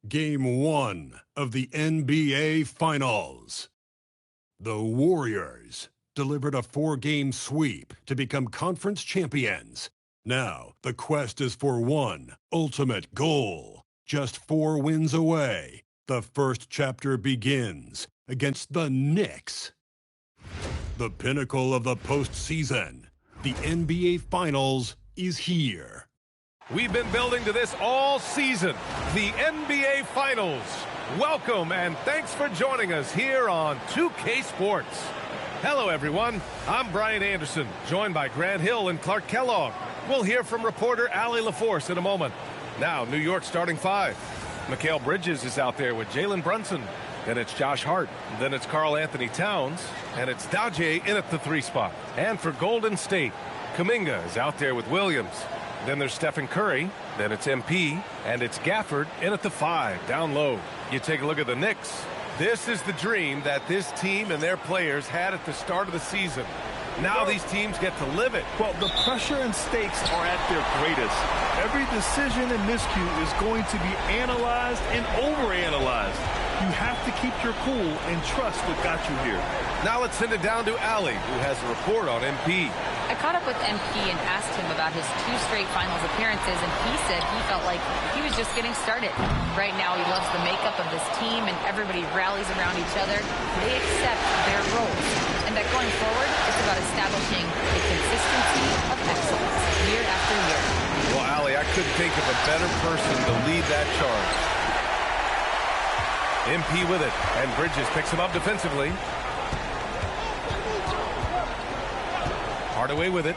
Game 1 of the NBA Finals. The Warriors delivered a 4-game sweep to become conference champions. Now, the quest is for one ultimate goal. Just 4 wins away. The first chapter begins against the Knicks. The pinnacle of the postseason, the NBA Finals, is here. We've been building to this all season, the NBA Finals. Welcome and thanks for joining us here on 2K Sports. Hello everyone, I'm Brian Anderson, joined by Grant Hill and Clark Kellogg. We'll hear from reporter Allie LaForce in a moment. Now, New York starting 5. Mikal Bridges is out there with Jalen Brunson. Then it's Josh Hart. Then it's Karl Anthony Towns. And it's Daje in at the 3 spot. And for Golden State, Kuminga is out there with Williams. Then there's Stephen Curry. Then it's MP. And it's Gafford in at the 5, down low. You take a look at the Knicks. This is the dream that this team and their players had at the start of the season. Now these teams get to live it. Well, the pressure and stakes are at their greatest. Every decision and miscue is going to be analyzed and overanalyzed. You have to keep your cool and trust what got you here. Now let's send it down to Allie, who has a report on MP. I caught up with MP and asked him about his 2 straight finals appearances, and he said he felt like he was just getting started. Right now, he loves the makeup of this team, and everybody rallies around each other. They accept their roles, and that going forward, it's about establishing a consistency of excellence year after year. Well, Allie, I couldn't think of a better person to lead that charge. MP with it, and Bridges picks him up defensively. Hardaway with it.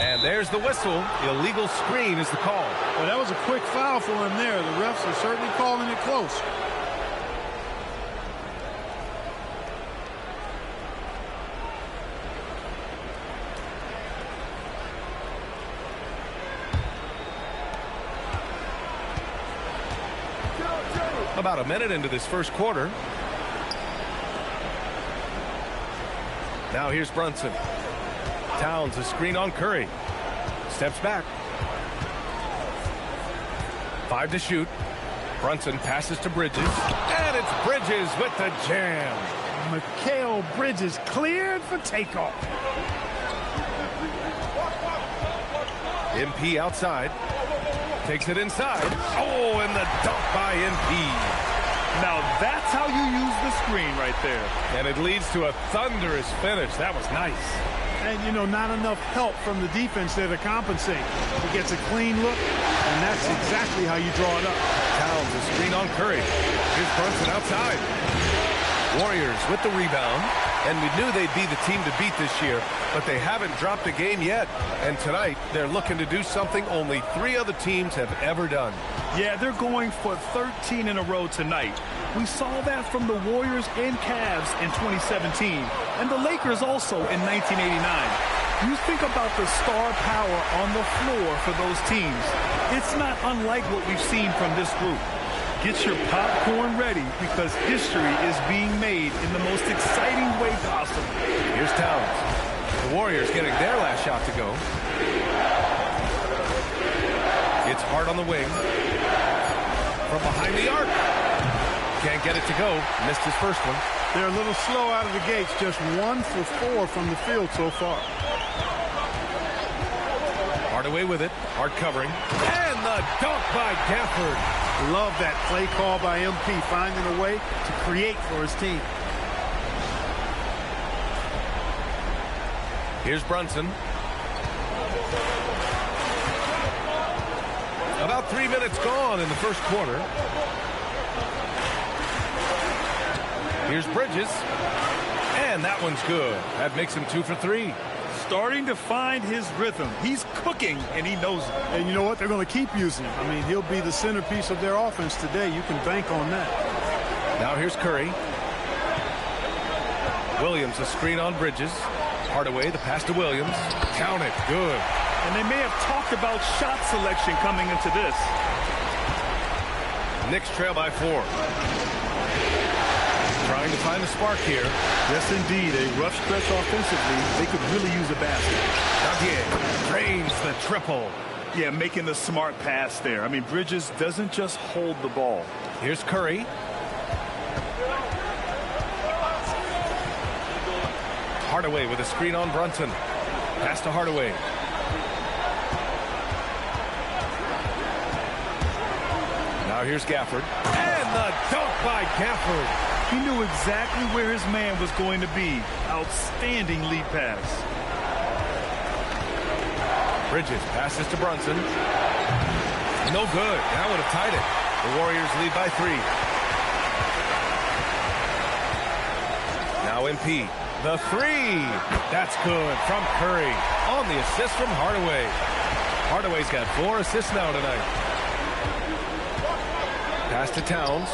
And there's the whistle. Illegal screen is the call. Well, that was a quick foul for him there. The refs are certainly calling it close. About a minute into this first quarter. Now here's Brunson. Towns a screen on Curry. Steps back. 5 to shoot. Brunson passes to Bridges. And it's Bridges with the jam. Mikal Bridges cleared for takeoff. MP outside. Takes it inside. Oh, and the dunk by MP. Now that's how you use the screen right there. And it leads to a thunderous finish. That was nice. And, you know, not enough help from the defense there to compensate. He gets a clean look, and that's exactly how you draw it up. Towns a screen on Curry. Here's Brunson outside. Warriors with the rebound. And we knew they'd be the team to beat this year, but they haven't dropped a game yet. And tonight, they're looking to do something only 3 other teams have ever done. Yeah, they're going for 13 in a row tonight. We saw that from the Warriors and Cavs in 2017, and the Lakers also in 1989. You think about the star power on the floor for those teams. It's not unlike what we've seen from this group. Get your popcorn ready because history is being made in the most exciting way possible. Here's Towns. The Warriors getting their last shot to go. It's Hart on the wing. From behind the arc. Can't get it to go. Missed his first one. They're a little slow out of the gates. Just 1 for 4 from the field so far. Hardaway with it. Hart covering. And the dunk by Gafford. Love that play call by MP, finding a way to create for his team. Here's Brunson. About 3 minutes gone in the first quarter. Here's Bridges. And that one's good. That makes him 2 for 3. Starting to find his rhythm. He's cooking, and he knows it. And you know what? They're going to keep using him. I mean, he'll be the centerpiece of their offense today. You can bank on that. Now here's Curry. Williams a screen on Bridges. Hardaway, the pass to Williams. Count it. Good. And they may have talked about shot selection coming into this. Knicks trail by 4. Trying to find the spark here. Yes, indeed. A rough stretch offensively. They could really use a basket. Duggan drains the triple. Yeah, making the smart pass there. I mean, Bridges doesn't just hold the ball. Here's Curry. Hardaway with a screen on Brunson. Pass to Hardaway. Now here's Gafford. And the dunk by Gafford. He knew exactly where his man was going to be. Outstanding lead pass. Bridges passes to Brunson. No good. That would have tied it. The Warriors lead by 3. Now MP. The 3. That's good from Curry. On the assist from Hardaway. Hardaway's got 4 assists now tonight. Pass to Towns.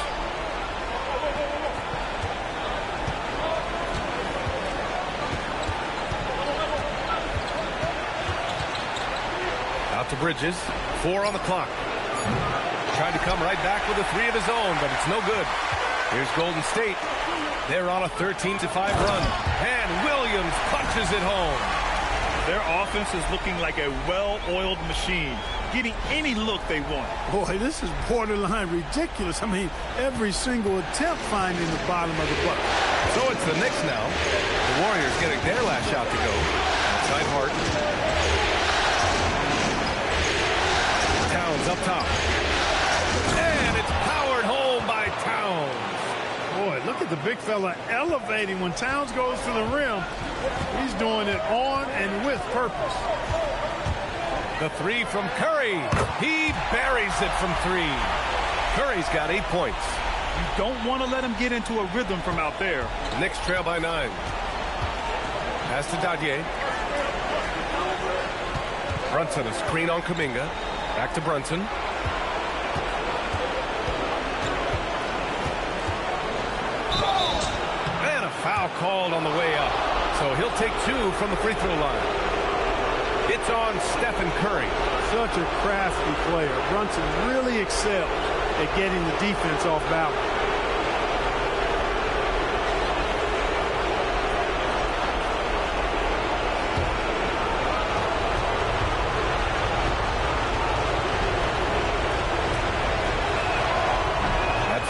Out to Bridges. 4 on the clock. Tried to come right back with a 3 of his own, but it's no good. Here's Golden State. They're on a 13-5 run. And Williams punches it home. Their offense is looking like a well-oiled machine, getting any look they want. Boy, this is borderline ridiculous. I mean, every single attempt finding the bottom of the bucket. So it's the Knicks now. The Warriors getting their last shot to go. Outside Hart. Towns up top. And it's powered home by Towns. Boy, look at the big fella elevating when Towns goes to the rim. He's doing it on and with purpose. The 3 from Curry. He buries it from 3. Curry's got 8 points. You don't want to let him get into a rhythm from out there. Knicks trail by 9. Pass to Dadier. Brunson, a screen on Kuminga. Back to Brunson. And a foul called on the way up. So he'll take 2 from the free throw line. It's on Stephen Curry. Such a crafty player. Brunson really excelled at getting the defense off balance.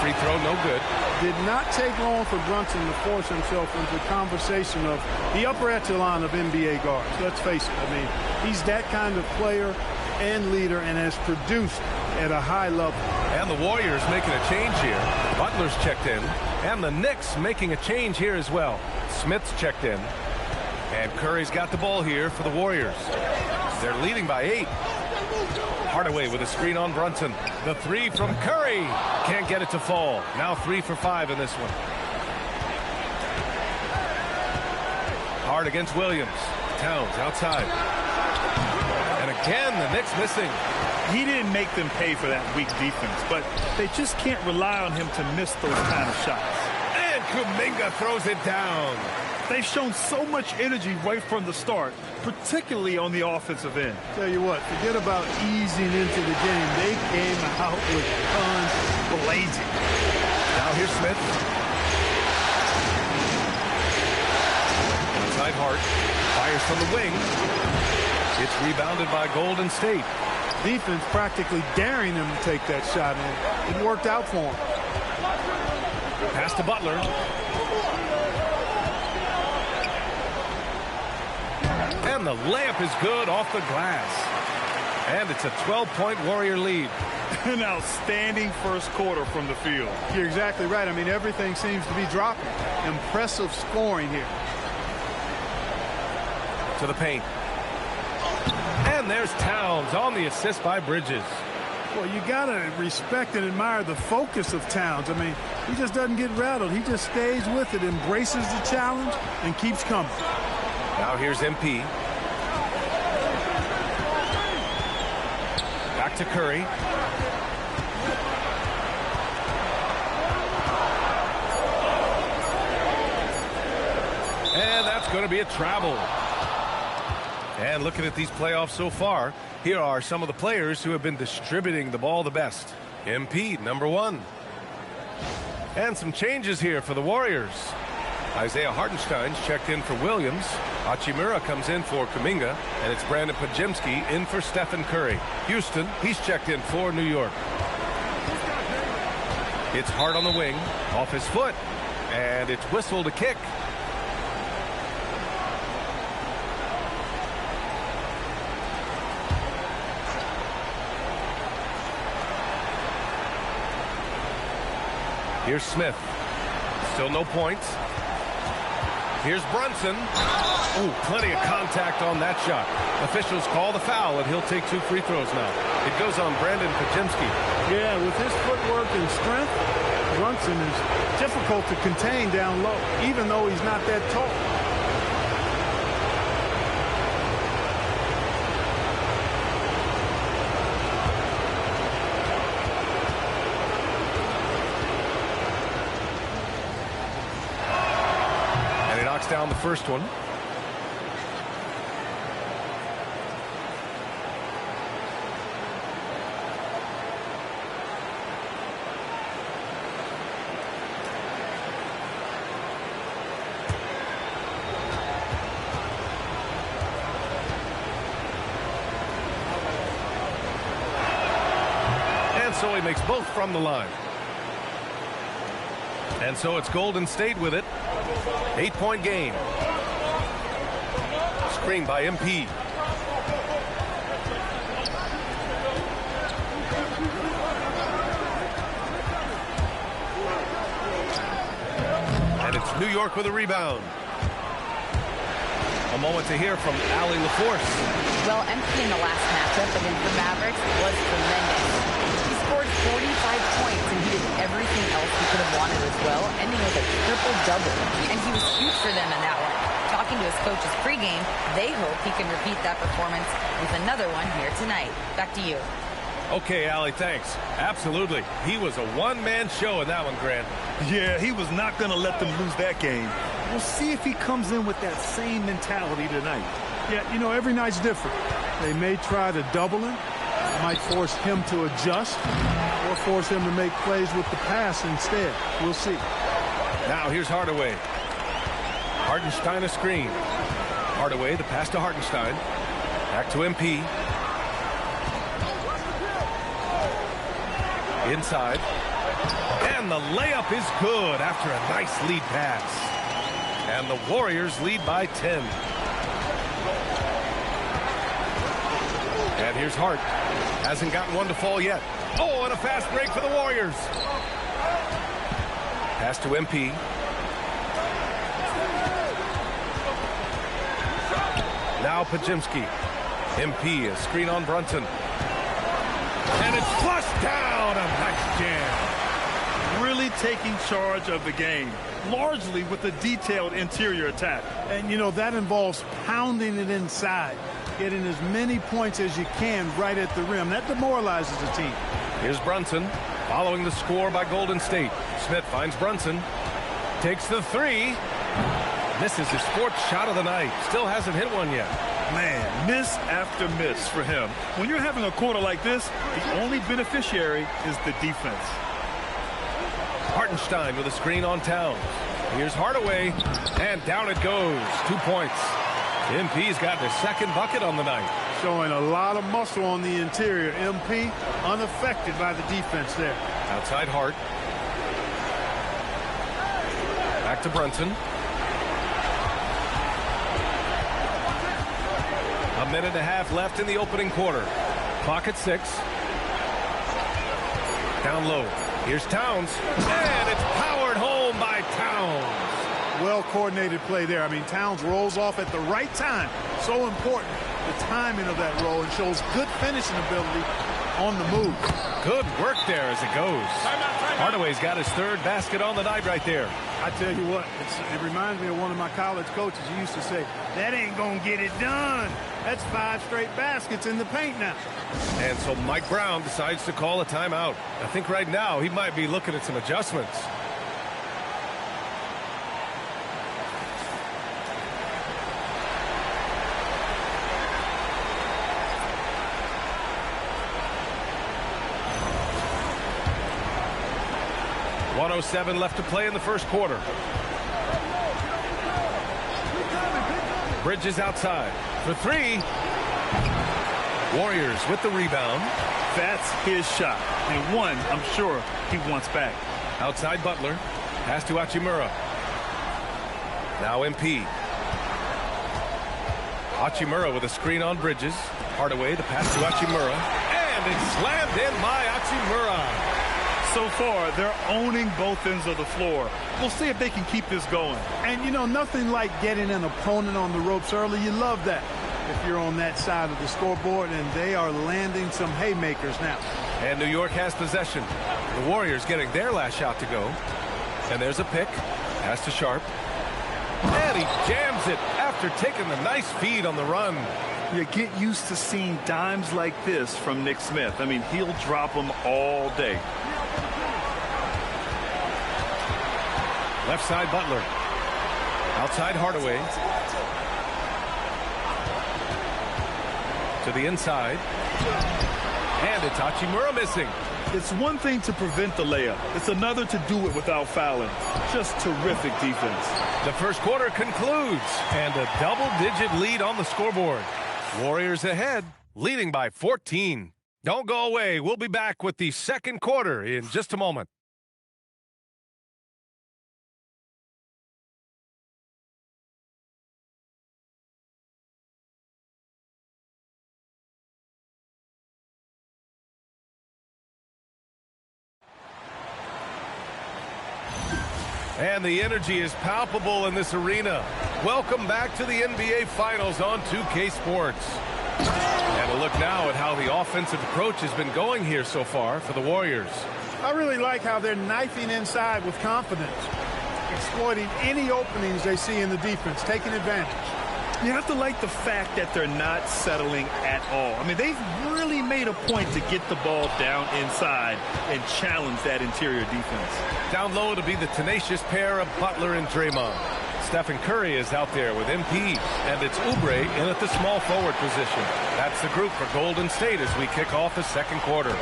Free throw, no good. Did not take long for Brunson to force himself into conversation of the upper echelon of NBA guards. Let's face it. I mean, he's that kind of player and leader and has produced at a high level. And the Warriors making a change here. Butler's checked in. And the Knicks making a change here as well. Smith's checked in. And Curry's got the ball here for the Warriors. They're leading by 8. Hardaway with a screen on Brunson. The 3 from Curry. Can't get it to fall. Now 3 for 5 in this one. Hard against Williams. Towns outside. And again, the Knicks missing. He didn't make them pay for that weak defense, but they just can't rely on him to miss those kind of shots. And Kuminga throws it down. They've shown so much energy right from the start, particularly on the offensive end. Tell you what, forget about easing into the game. They came out with guns blazing. Now here's Smith. Outside Hart. Fires from the wing. It's rebounded by Golden State. Defense practically daring them to take that shot, and it worked out for them. Pass to Butler. And the layup is good off the glass. And it's a 12-point Warrior lead. An outstanding first quarter from the field. You're exactly right. I mean, everything seems to be dropping. Impressive scoring here. To the paint. And there's Towns on the assist by Bridges. Well, you got to respect and admire the focus of Towns. I mean, he just doesn't get rattled. He just stays with it, embraces the challenge, and keeps coming. Now here's MP. Back to Curry. And that's going to be a travel. And looking at these playoffs so far, here are some of the players who have been distributing the ball the best. MP, number 1. And some changes here for the Warriors. Isaiah Hartenstein's checked in for Williams. Hachimura comes in for Kuminga. And it's Brandon Podziemski in for Stephen Curry. Houston, he's checked in for New York. It's Hart on the wing, off his foot. And it's whistle to kick. Here's Smith. Still no points. Here's Brunson. Ooh, plenty of contact on that shot. Officials call the foul, and he'll take 2 free throws now. It goes on Brandon Podziemski. Yeah, with his footwork and strength, Brunson is difficult to contain down low, even though he's not that tall. Down the first one. And so he makes both from the line. And so it's Golden State with it. 8-point game. Screen by MP. And it's New York with a rebound. A moment to hear from Allie LaForce. Well, MP in the last matchup against the Mavericks was tremendous. He scored 45 points, and he did everything else he could have wanted as well, ending with a triple-double. And he was huge for them in that one. Talking to his coaches pregame, they hope he can repeat that performance with another one here tonight. Back to you. Okay, Allie, thanks. Absolutely. He was a one-man show in that one, Grant. Yeah, he was not going to let them lose that game. We'll see if he comes in with that same mentality tonight. Yeah, you know, every night's different. They may try to double him, might force him to adjust, or force him to make plays with the pass instead. We'll see. Now here's Hardaway. Hartenstein a screen. Hardaway, the pass to Hartenstein. Back to MP. Inside. And the layup is good after a nice lead pass. And the Warriors lead by 10. And here's Hart. Hasn't gotten one to fall yet. Oh, and a fast break for the Warriors. Pass to MP. Now Pajimski. MP, a screen on Brunson. And it's flushed down. A nice jam. Really taking charge of the game, largely with a detailed interior attack. And, you know, that involves pounding it inside, getting as many points as you can right at the rim. That demoralizes the team. Here's Brunson, following the score by Golden State. Smith finds Brunson, takes the three. Misses his fourth shot of the night. Still hasn't hit one yet. Man, miss after miss for him. When you're having a quarter like this, the only beneficiary is the defense. Hartenstein with a screen on Towns. Here's Hardaway, and down it goes. 2 points. MP's got their second bucket on the night. Showing a lot of muscle on the interior. MP unaffected by the defense there. Outside Hart. Back to Brunson. A minute and a half left in the opening quarter. Clock at 6. Down low. Here's Towns. And it's powered home by Towns. Well-coordinated play there. I mean, Towns rolls off at the right time. So important, the timing of that roll, and shows good finishing ability on the move. Good work there as it goes. Hardaway's got his third basket on the night right there. I tell you what, it reminds me of one of my college coaches. He used to say, that ain't going to get it done. That's 5 straight baskets in the paint now. And so Mike Brown decides to call a timeout. I think right now he might be looking at some adjustments. .107 left to play in the first quarter. Bridges outside for 3. Warriors with the rebound. That's his shot, and one I'm sure he wants back. Outside Butler. Pass to Hachimura. Now MP. Hachimura with a screen on Bridges. Hardaway, the pass to Hachimura. And it's slammed in by Hachimura. So far, they're owning both ends of the floor. We'll see if they can keep this going. And, you know, nothing like getting an opponent on the ropes early. You love that if you're on that side of the scoreboard, and they are landing some haymakers now. And New York has possession. The Warriors getting their last shot to go. And there's a pick. Pass to Sharp. And he jams it after taking the nice feed on the run. You get used to seeing dimes like this from Nick Smith. I mean, he'll drop them all day. Left side Butler. Outside Hardaway. To the inside. And it's Hachimura missing. It's one thing to prevent the layup. It's another to do it without fouling. Just terrific defense. The first quarter concludes. And a double-digit lead on the scoreboard. Warriors ahead, leading by 14. Don't go away. We'll be back with the second quarter in just a moment. And the energy is palpable in this arena. Welcome back to the NBA Finals on 2K Sports. And We'll look now at how the offensive approach has been going here so far for the Warriors. I really like how they're knifing inside with confidence, exploiting any openings they see in the defense, taking advantage. You have to like the fact that they're not settling at all. I mean, they've really made a point to get the ball down inside and challenge that interior defense. Down low to be the tenacious pair of Butler and Draymond. Stephen Curry is out there with MP, and it's Oubre in at the small forward position. That's the group for Golden State as we kick off the second quarter.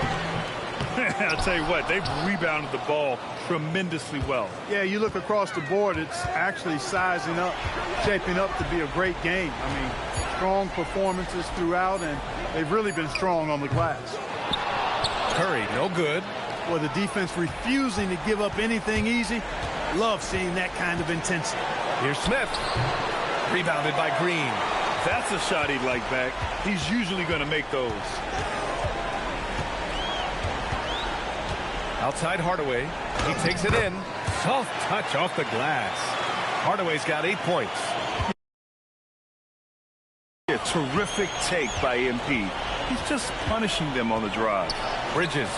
I'll tell you what, they've rebounded the ball tremendously well. Yeah, you look across the board, it's actually sizing up, shaping up to be a great game. I mean, strong performances throughout, and they've really been strong on the glass. Curry, no good. Well, the defense refusing to give up anything easy. Love seeing that kind of intensity. Here's Smith. Rebounded by Green. That's a shot he'd like back. He's usually going to make those. Outside Hardaway. He takes it in. Soft touch off the glass. Hardaway's got 8 points. A terrific take by MP. He's just punishing them on the drive. Bridges.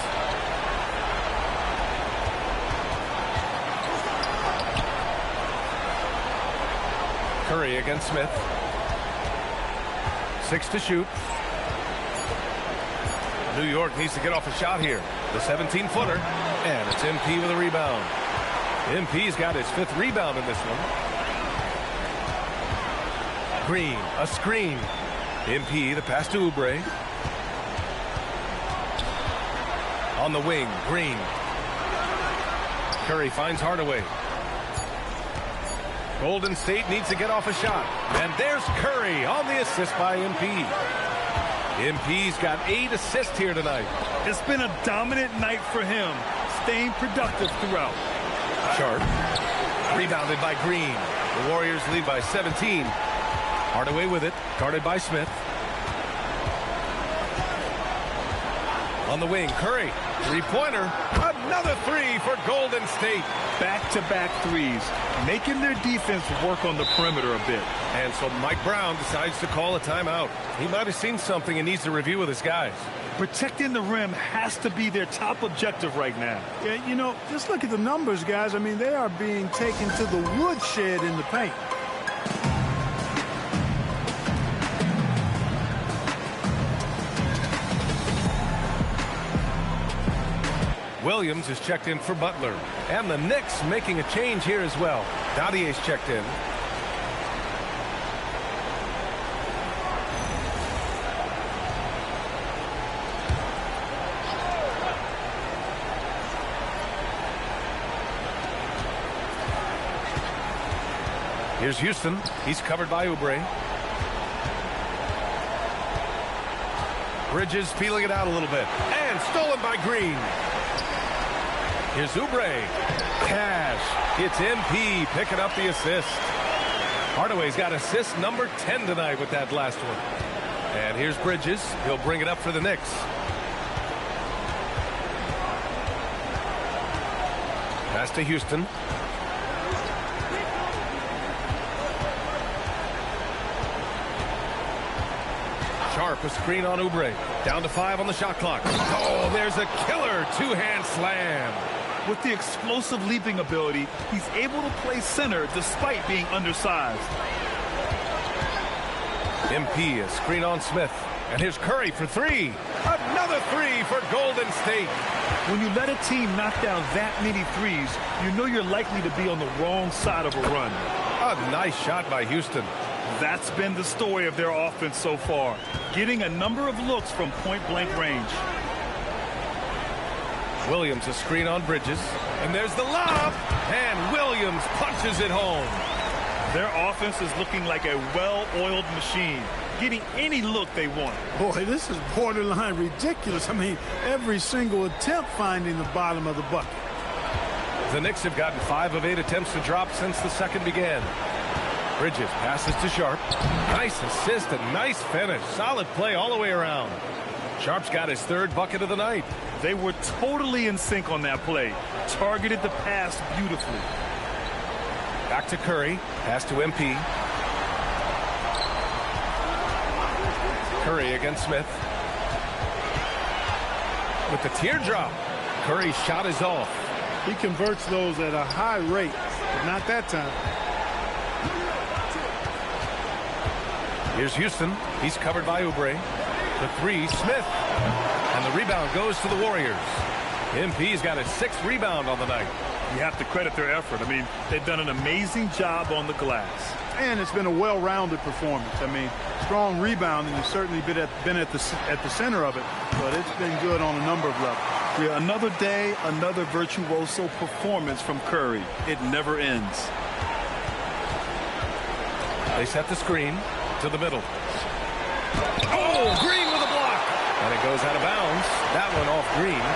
Curry against Smith. 6 to shoot. New York needs to get off a shot here. The 17-footer. And it's MP with a rebound. MP's got his 5th rebound in this one. Green, a screen. MP, the pass to Oubre. On the wing, Green. Curry finds Hardaway. Golden State needs to get off a shot. And there's Curry on the assist by MP. MP's got 8 assists here tonight. It's been a dominant night for him, staying productive throughout. Sharp. Rebounded by Green. The Warriors lead by 17. Hardaway with it, guarded by Smith. On the wing, Curry. Three-pointer. Another 3 for Golden State. Back-to-back threes, making their defense work on the perimeter a bit. And so Mike Brown decides to call a timeout. He might have seen something and needs to review with his guys. Protecting the rim has to be their top objective right now. Yeah, you know, just look at the numbers, guys. I mean, they are being taken to the woodshed in the paint. Williams is checked in for Butler. And the Knicks making a change here as well. Dadier's checked in. Here's Houston. He's covered by Oubre. Bridges feeling it out a little bit. And stolen by Green. Here's Oubre. Cash. It's MP picking up the assist. Hardaway's got assist number 10 tonight with that last one. And here's Bridges. He'll bring it up for the Knicks. Pass to Houston. Sharp, a screen on Oubre. Down to 5 on the shot clock. Oh, there's a killer two-hand slam. With the explosive leaping ability, he's able to play center despite being undersized. MP, a screen on Smith. And here's Curry for 3. Another 3 for Golden State. When you let a team knock down that many threes, you know you're likely to be on the wrong side of a run. A nice shot by Houston. That's been the story of their offense so far, getting a number of looks from point-blank range. Williams, a screen on Bridges. And there's the lob. And Williams punches it home. Their offense is looking like a well-oiled machine, getting any look they want. Boy, this is borderline ridiculous. I mean, every single attempt finding the bottom of the bucket. The Knicks have gotten 5 of 8 attempts to drop since the second began. Bridges passes to Sharp. Nice assist and nice finish. Solid play all the way around. Sharp's got his 3rd bucket of the night. They were totally in sync on that play. Targeted the pass beautifully. Back to Curry. Pass to MP. Curry against Smith. With the teardrop. Curry's shot is off. He converts those at a high rate, but not that time. Here's Houston. He's covered by Oubre. The three, Smith. And the rebound goes to the Warriors. MP's got his 6th rebound on the night. You have to credit their effort. I mean, they've done an amazing job on the glass. And it's been a well-rounded performance. I mean, strong rebounding has certainly been at the center of it, but it's been good on a number of levels. Yeah, another day, another virtuoso performance from Curry. It never ends. They set the screen to the middle. Oh, Green with a block. And it goes out of bounds. That one off Green.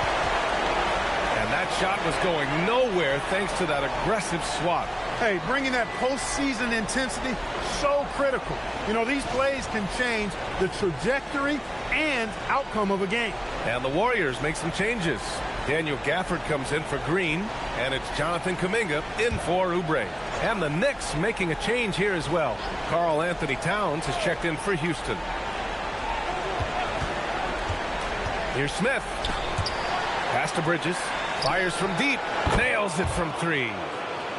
And that shot was going nowhere thanks to that aggressive swat. Hey, bringing that postseason intensity, so critical. You know, these plays can change the trajectory and outcome of a game. And the Warriors make some changes. Daniel Gafford comes in for Green, and it's Jonathan Kuminga in for Oubre. And the Knicks making a change here as well. Karl Anthony Towns has checked in for Houston. Here's Smith. Pass to Bridges. Fires from deep. Nails it from 3.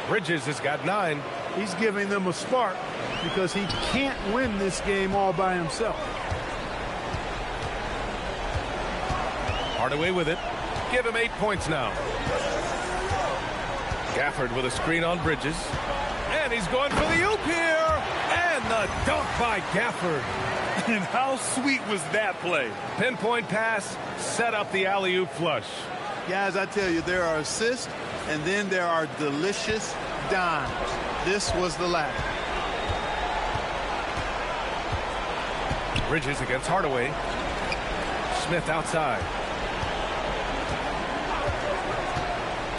Bridges has got 9. He's giving them a spark because he can't win this game all by himself. Hardaway with it. Give him 8 points now. Gafford with a screen on Bridges. And he's going for the oop here. And the dunk by Gafford. And how sweet was that play? Pinpoint pass, set up the alley-oop flush. Guys, I tell you, there are assists, and then there are delicious dimes. This was the latter. Bridges against Hardaway. Smith outside.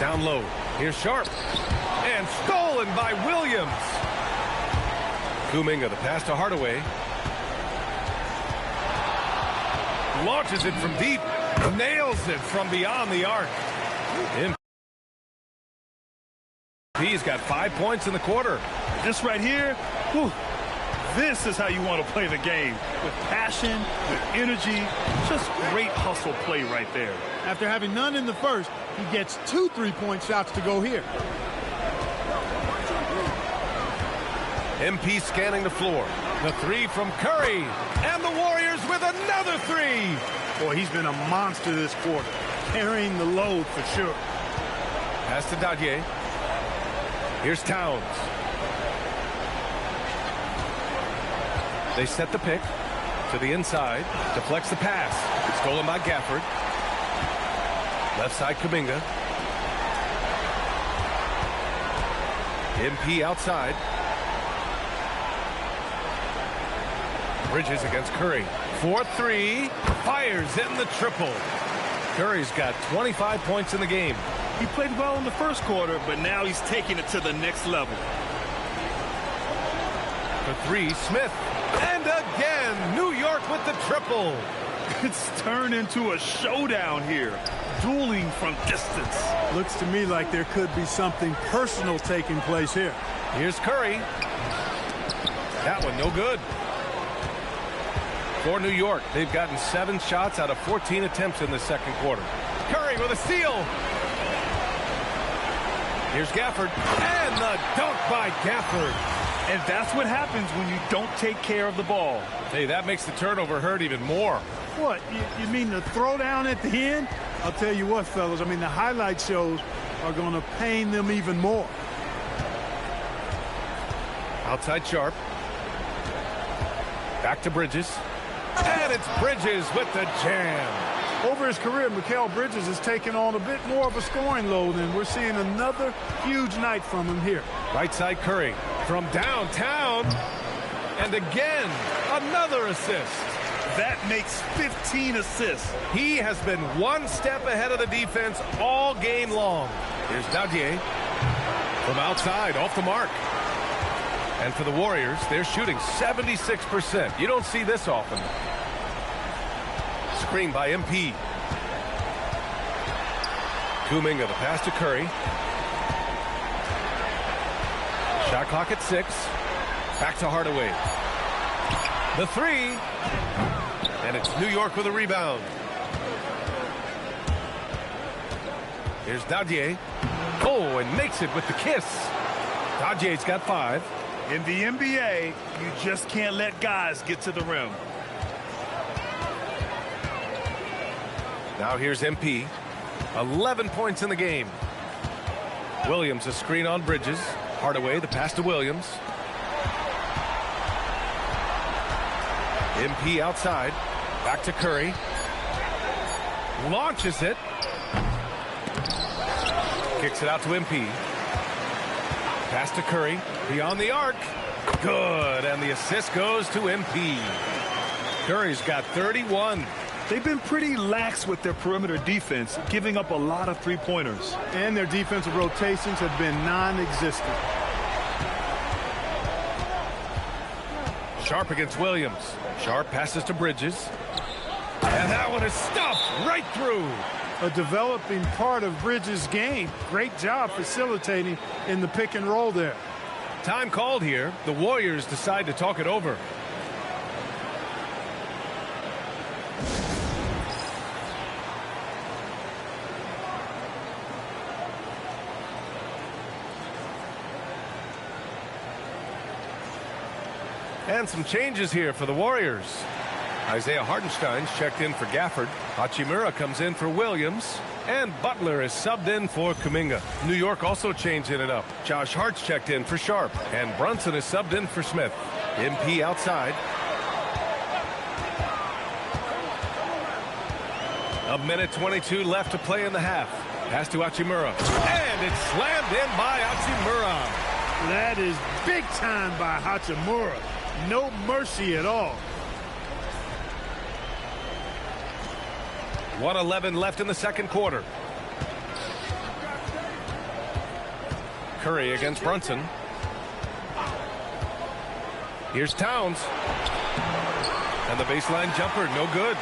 Down low. Here's Sharp. And stolen by Williams. Kuminga, the pass to Hardaway. Launches it from deep. Nails it from beyond the arc. He's got 5 points in the quarter. This right here, whew, this is how you want to play the game. With passion, with energy, just great hustle play right there. After having none in the first, he gets 2 3-point shots to go here. MP scanning the floor. The 3 from Curry. And the Warriors with another 3. Boy, he's been a monster this quarter, carrying the load for sure. Pass to Dadier. Here's Towns. They set the pick to the inside. Deflects the pass. Stolen by Gafford. Left side Kuminga. MP outside. Bridges against Curry. 4-3. Fires in the triple. Curry's got 25 points in the game. He played well in the first quarter, but now he's taking it to the next level. For 3, Smith. And again, New York with the triple. It's turned into a showdown here. Dueling from distance. Looks to me like there could be something personal taking place here. Here's Curry. That one no good. For New York, they've gotten 7 shots out of 14 attempts in the second quarter. Curry with a steal. Here's Gafford. And the dunk by Gafford. And that's what happens when you don't take care of the ball. Hey, that makes the turnover hurt even more. What, you mean the throwdown at the end? I'll tell you what, fellas, I mean, the highlight shows are going to pain them even more. Outside Sharp. Back to Bridges. And it's Bridges with the jam. Over his career, Mikal Bridges has taken on a bit more of a scoring load, and we're seeing another huge night from him here. Right side Curry from downtown. And again, another assist. That makes 15 assists. He has been one step ahead of the defense all game long. Here's Dadier from outside, off the mark. And for the Warriors, they're shooting 76%. You don't see this often. Screen by MP. Kuminga, the pass to Curry. Shot clock at 6. Back to Hardaway. The 3. And it's New York with a rebound. Here's Dadier. Oh, and makes it with the kiss. Dadier's got 5. In the NBA, you just can't let guys get to the rim. Now here's MP. 11 points in the game. Williams a screen on Bridges. Hardaway the pass to Williams. MP outside. Back to Curry. Launches it. Kicks it out to MP. Pass to Curry. Beyond the arc. Good. And the assist goes to MP. Curry's got 31. They've been pretty lax with their perimeter defense, giving up a lot of three-pointers. And their defensive rotations have been non-existent. Sharp against Williams. Sharp passes to Bridges. And that one is stuffed right through. A developing part of Bridges' game. Great job facilitating in the pick and roll there. Time called here. The Warriors decide to talk it over. And some changes here for the Warriors. Isaiah Hartenstein's checked in for Gafford. Hachimura comes in for Williams. And Butler is subbed in for Kuminga. New York also changing it up. Josh Hart's checked in for Sharp. And Brunson is subbed in for Smith. MP outside. A minute 22 left to play in the half. Pass to Hachimura. And it's slammed in by Hachimura. That is big time by Hachimura. No mercy at all. 1:11 left in the second quarter. Curry against Brunson. Here's Towns. And the baseline jumper, no good.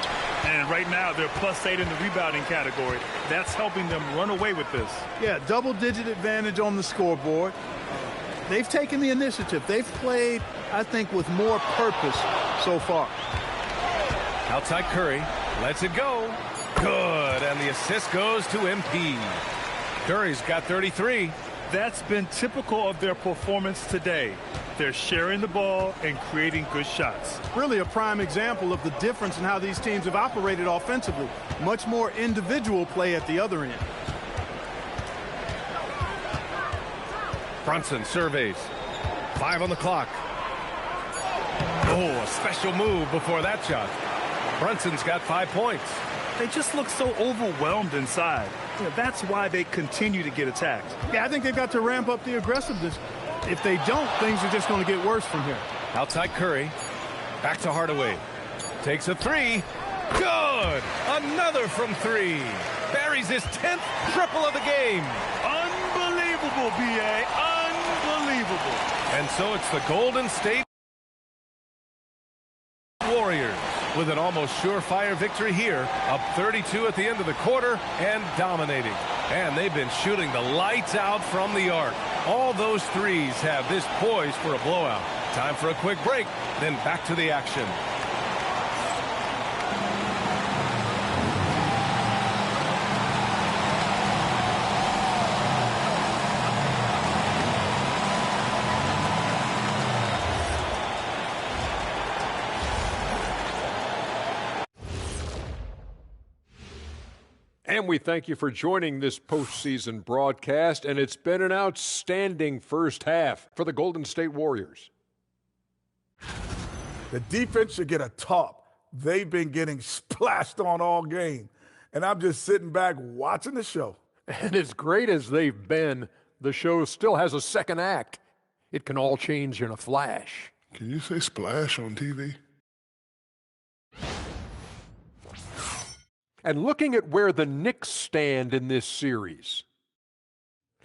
And right now, they're +8 in the rebounding category. That's helping them run away with this. Yeah, double-digit advantage on the scoreboard. They've taken the initiative. They've played, I think, with more purpose so far. Outside Curry. Lets it go. Good. And the assist goes to MP. Curry's got 33. That's been typical of their performance today. They're sharing the ball and creating good shots. Really a prime example of the difference in how these teams have operated offensively. Much more individual play at the other end. Brunson surveys. 5 on the clock. Oh, a special move before that shot. Brunson's got 5 points. They just look so overwhelmed inside. You know, that's why they continue to get attacked. Yeah, I think they've got to ramp up the aggressiveness. If they don't, things are just going to get worse from here. Outside Curry. Back to Hardaway. Takes a 3. Good! Another from 3. Buries his 10th triple of the game. Unbelievable, B.A. Unbelievable. And so it's the Golden State Warriors with an almost surefire victory here, up 32 at the end of the quarter and dominating. And they've been shooting the lights out from the arc. All those threes have this poised for a blowout. Time for a quick break, then back to the action. And we thank you for joining this postseason broadcast, and it's been an outstanding first half for the Golden State Warriors. The defense should get a top. They've been getting splashed on all game, and I'm just sitting back watching the show. And as great as they've been, the show still has a second act. It can all change in a flash. Can you say splash on TV? And looking at where the Knicks stand in this series,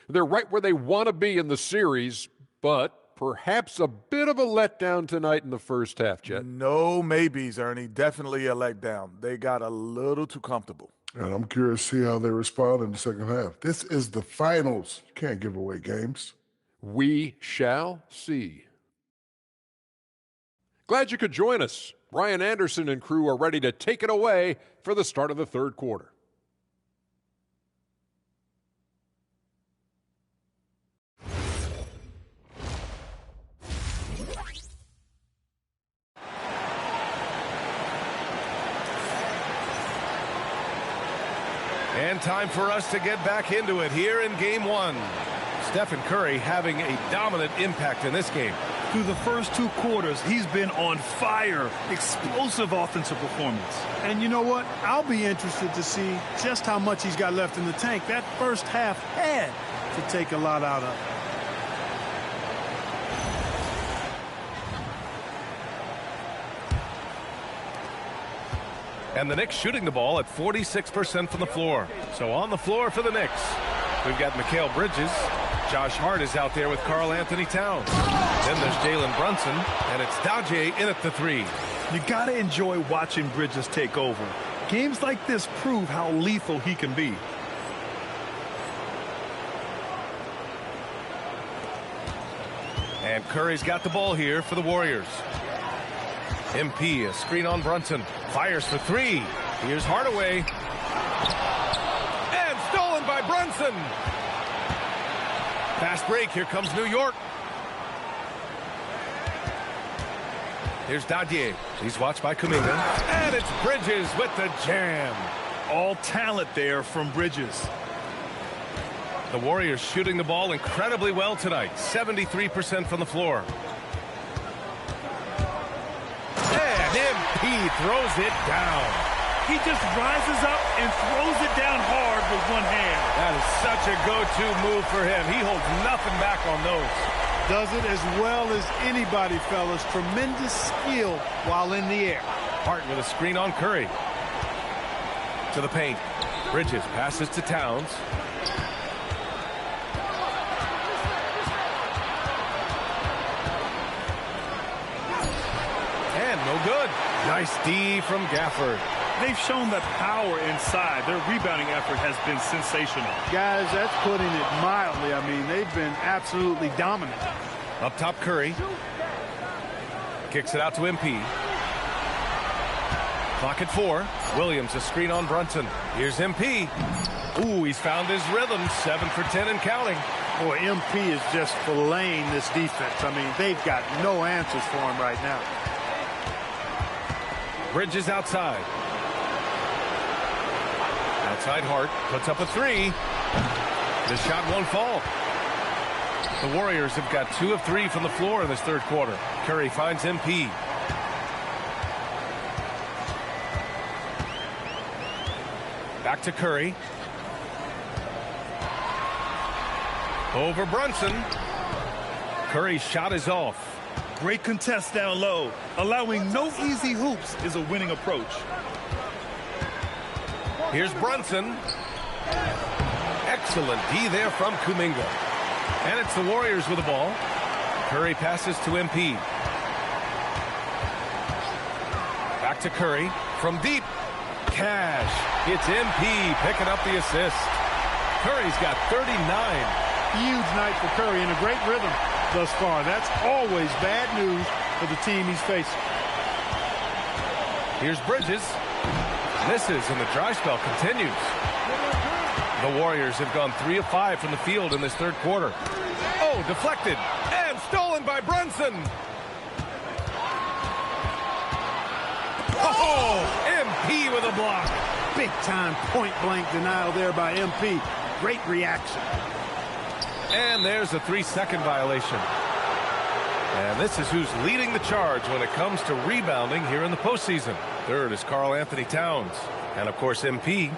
they're right where they want to be in the series, but perhaps a bit of a letdown tonight in the first half, Jet. No maybes, Ernie. Definitely a letdown. They got a little too comfortable. And I'm curious to see how they respond in the second half. This is the finals. You can't give away games. We shall see. Glad you could join us. Brian Anderson and crew are ready to take it away for the start of the third quarter. And time for us to get back into it here in game one. Stephen Curry having a dominant impact in this game. Through the first two quarters, he's been on fire. Explosive offensive performance. And you know what? I'll be interested to see just how much he's got left in the tank. That first half had to take a lot out of it. And the Knicks shooting the ball at 46% from the floor. So on the floor for the Knicks, we've got Mikal Bridges. Josh Hart is out there with Karl Anthony Towns. Then there's Jalen Brunson, and it's Daje in at the three. You got to enjoy watching Bridges take over. Games like this prove how lethal he can be. And Curry's got the ball here for the Warriors. MP, a screen on Brunson. Fires for three. Here's Hardaway. And stolen by Brunson. Fast break. Here comes New York. Here's Daje. He's watched by Kuminga. And it's Bridges with the jam. All talent there from Bridges. The Warriors shooting the ball incredibly well tonight. 73% from the floor. And MP throws it down. He just rises up and throws it down hard with one hand. That is such a go-to move for him. He holds nothing back on those. Does it as well as anybody, fellas. Tremendous skill while in the air. Hart with a screen on Curry. To the paint. Bridges passes to Towns. And no good. Nice D from Gafford. They've shown that power inside. Their rebounding effort has been sensational. Guys, that's putting it mildly. I mean, they've been absolutely dominant. Up top, Curry. Kicks it out to MP. Clock at 4. Williams, a screen on Brunson. Here's MP. Ooh, he's found his rhythm. 7 for 10 and counting. Boy, MP is just filleting this defense. I mean, they've got no answers for him right now. Bridges outside. Outside Hart puts up a three. The shot won't fall. The Warriors have got 2 of 3 from the floor in this third quarter. Curry finds MP. Back to Curry. Over Brunson. Curry's shot is off. Great contest down low. Allowing no easy hoops is a winning approach. Here's Brunson. Excellent D there from Kuminga. And it's the Warriors with the ball. Curry passes to MP. Back to Curry. From deep. Cash. It's MP picking up the assist. Curry's got 39. Huge night for Curry and a great rhythm thus far. That's always bad news for the team he's facing. Here's Bridges. Misses and the dry spell continues. The Warriors have gone 3 of 5 from the field in this third quarter. Oh, deflected and stolen by Brunson. Oh, MP with a block. Big time point blank denial there by MP. Great reaction. And there's a 3-second violation. And this is who's leading the charge when it comes to rebounding here in the postseason. Third is Karl Anthony Towns. And, of course, MP.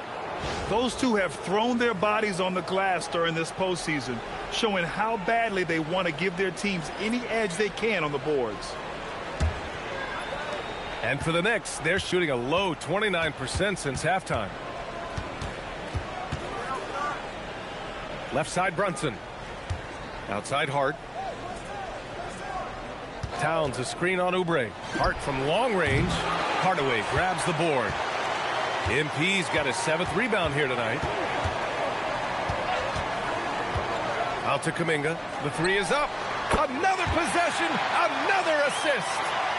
Those two have thrown their bodies on the glass during this postseason, showing how badly they want to give their teams any edge they can on the boards. And for the Knicks, they're shooting a low 29% since halftime. Left side Brunson. Outside Hart. Towns a screen on Oubre. Hart from long range. Hardaway grabs the board. MP's got his 7th rebound here tonight. Out to Kuminga. The 3 is up. Another possession, another assist.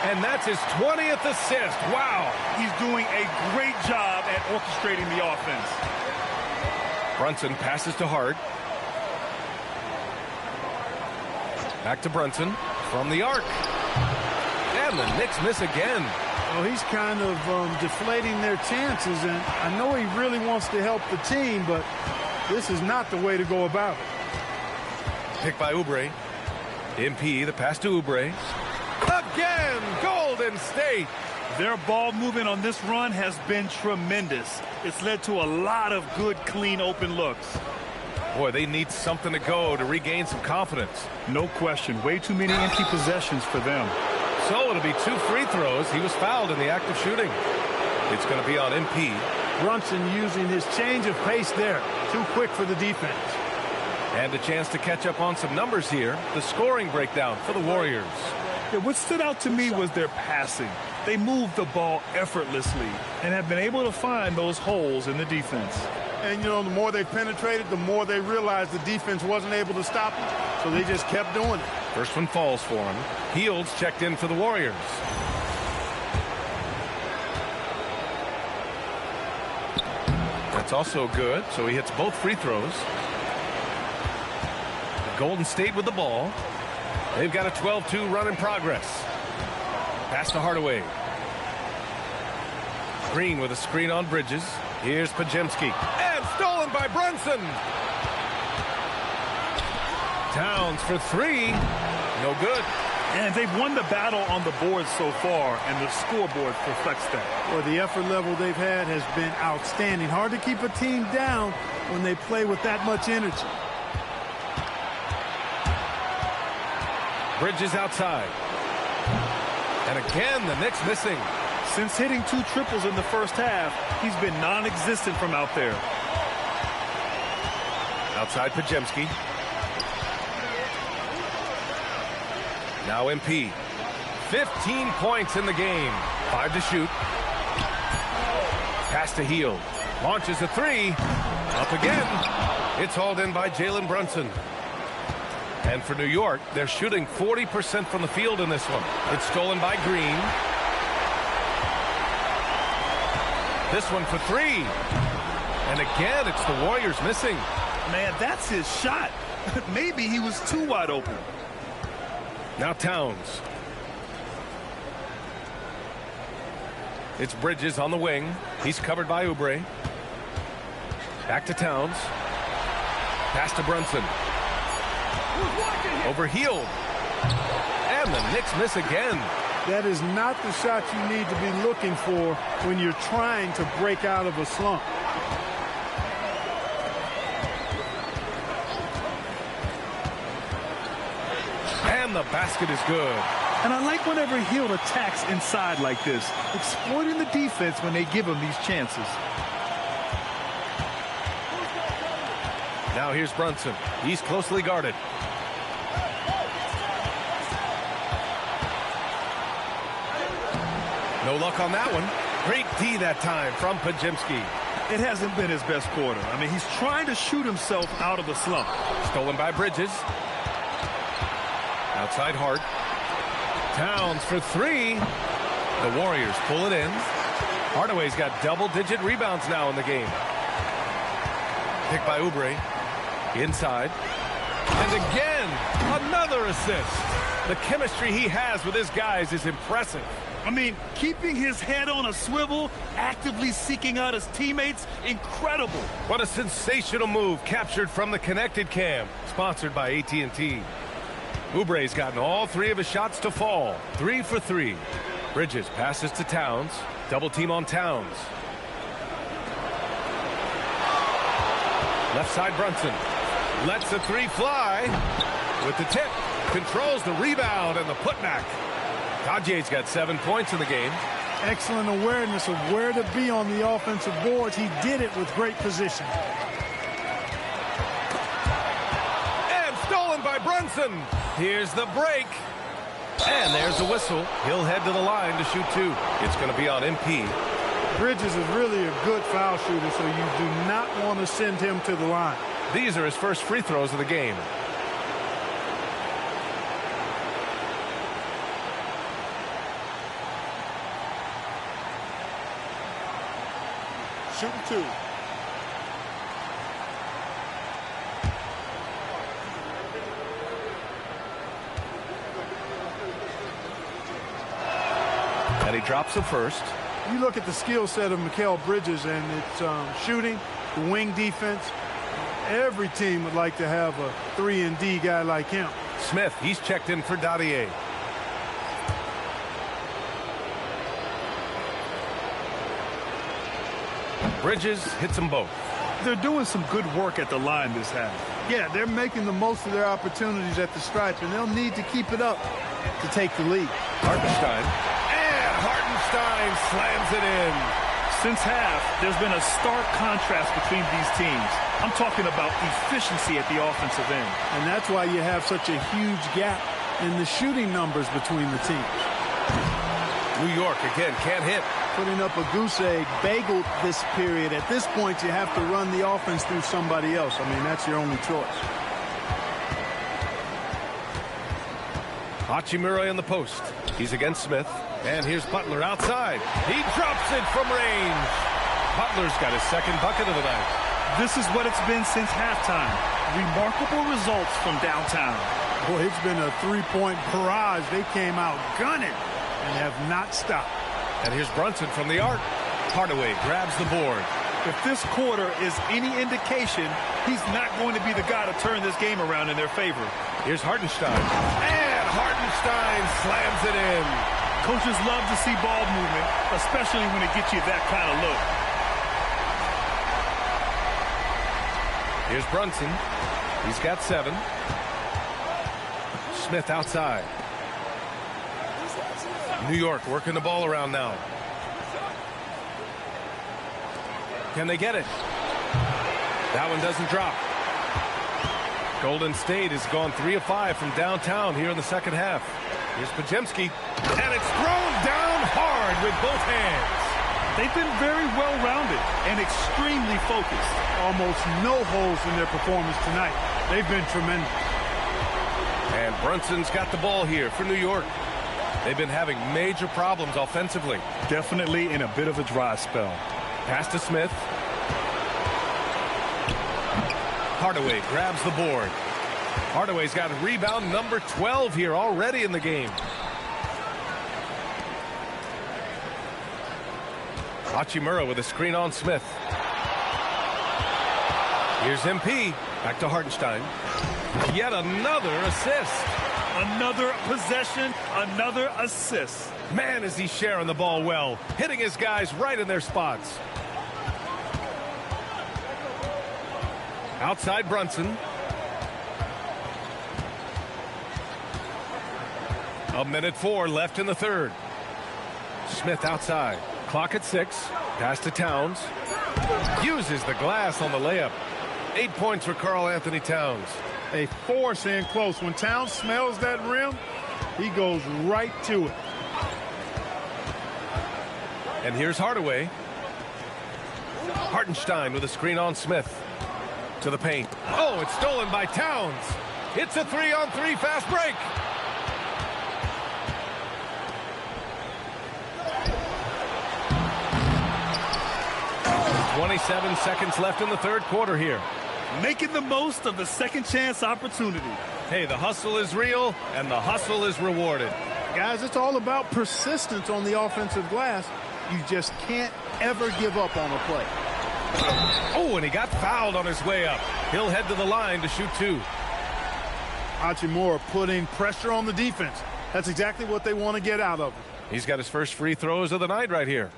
And that's his 20th assist. Wow. He's doing a great job at orchestrating the offense. Brunson passes to Hart. Back to Brunson from the arc. And the Knicks miss again. Well, he's kind of deflating their chances, and I know he really wants to help the team, but this is not the way to go about it. Picked by Oubre. MP, the pass to Oubre. Again, Golden State. Their ball movement on this run has been tremendous. It's led to a lot of good, clean, open looks. Boy, they need something to go to regain some confidence. No question. Way too many empty possessions for them. So it'll be 2 free throws. He was fouled in the act of shooting. It's going to be on MP. Brunson using his change of pace there. Too quick for the defense. And a chance to catch up on some numbers here. The scoring breakdown for the Warriors. Yeah, what stood out to me was their passing. They moved the ball effortlessly and have been able to find those holes in the defense. And, you know, the more they penetrated, the more they realized the defense wasn't able to stop them. So they just kept doing it. First one falls for him. Fields checked in for the Warriors. That's also good, so he hits both free throws. Golden State with the ball. They've got a 12-2 run in progress. Pass to Hardaway. Green with a screen on Bridges. Here's Pajemski. And stolen by Brunson. Towns for 3. No good. And they've won the battle on the board so far, and the scoreboard reflects that. Well, the effort level they've had has been outstanding. Hard to keep a team down when they play with that much energy. Bridges outside. And again, the Knicks missing. Since hitting 2 triples in the first half, he's been non-existent from out there. Outside Pajemski. Now MP. 15 points in the game. 5 to shoot. Pass to Hield. Launches a 3. Up again. It's hauled in by Jalen Brunson. And for New York, they're shooting 40% from the field in this one. It's stolen by Green. This one for 3. And again, it's the Warriors missing. Man, that's his shot. Maybe he was too wide open. Now Towns. It's Bridges on the wing. He's covered by Oubre. Back to Towns. Pass to Brunson. Over Hield. And the Knicks miss again. That is not the shot you need to be looking for when you're trying to break out of a slump. And the basket is good. And I like whenever Hield attacks inside like this, exploiting the defense when they give him these chances. Now here's Brunson. He's closely guarded. No luck on that one. Great D that time from Pajemski. It hasn't been his best quarter. I mean, he's trying to shoot himself out of the slump. Stolen by Bridges. Outside Hart. Towns for 3. The Warriors pull it in. Hardaway's got double-digit rebounds now in the game. Picked by Oubre. Inside. And again, another assist. The chemistry he has with his guys is impressive. I mean, keeping his head on a swivel, actively seeking out his teammates, incredible. What a sensational move captured from the Connected Cam, sponsored by AT&T. Oubre's gotten all 3 of his shots to fall. 3 for 3. Bridges passes to Towns. Double team on Towns. Left side Brunson. Lets the 3 fly. With the tip. Controls the rebound and the putback. Tajay's got 7 points in the game. Excellent awareness of where to be on the offensive boards. He did it with great position. And stolen by Brunson. Here's the break. And there's the whistle. He'll head to the line to shoot 2. It's going to be on MP. Bridges is really a good foul shooter, so you do not want to send him to the line. These are his first free throws of the game. shooting 2. And he drops the first. You look at the skill set of Mikal Bridges, and it's shooting, the wing defense. Every team would like to have a 3-and-D guy like him. Smith, he's checked in for Dadier. Bridges hits them both. They're doing some good work at the line this half. Yeah, they're making the most of their opportunities at the stripe, and they'll need to keep it up to take the lead. Hartenstein. And Hartenstein slams it in. Since half, there's been a stark contrast between these teams. I'm talking about efficiency at the offensive end. And that's why you have such a huge gap in the shooting numbers between the teams. New York, again, can't hit. Putting up a goose egg, bageled this period. At this point, you have to run the offense through somebody else. I mean, that's your only choice. Hachimura in the post. He's against Smith. And here's Butler outside. He drops it from range. Butler's got his second bucket of the night. This is what it's been since halftime. Remarkable results from downtown. Boy, it's been a three-point barrage. They came out gunning and have not stopped. And here's Brunson from the arc. Hardaway grabs the board. If this quarter is any indication, he's not going to be the guy to turn this game around in their favor. Here's Hartenstein. And Hartenstein slams it in. Coaches love to see ball movement, especially when it gets you that kind of look. Here's Brunson. He's got 7. Smith outside. New York working the ball around now. Can they get it? That one doesn't drop. Golden State has gone 3 of 5 from downtown here in the second half. Here's Podziemski. And it's thrown down hard with both hands. They've been very well-rounded and extremely focused. Almost no holes in their performance tonight. They've been tremendous. And Brunson's got the ball here for New York. They've been having major problems offensively. Definitely in a bit of a dry spell. Pass to Smith. Hardaway grabs the board. Hardaway's got rebound number 12 here already in the game. Hachimura with a screen on Smith. Here's MP. Back to Hartenstein. Yet another assist. Another possession, another assist. Man, is he sharing the ball well. Hitting his guys right in their spots. Outside Brunson. A minute 4 left in the third. Smith outside. Clock at 6. Pass to Towns. Uses the glass on the layup. 8 points for Karl Anthony Towns. A force in close. When Towns smells that rim, he goes right to it. And here's Hardaway. Hartenstein with a screen on Smith. To the paint. Oh, it's stolen by Towns. It's a 3-on-3 fast break. "27 seconds left in the third quarter here. Making the most of the second chance opportunity. Hey, the hustle is real, and the hustle is rewarded. Guys, it's all about persistence on the offensive glass. You just can't ever give up on a play. Oh, and he got fouled on his way up. He'll head to the line to shoot 2. Hachimura putting pressure on the defense. That's exactly what they want to get out of him. He's got his first free throws of the night right here.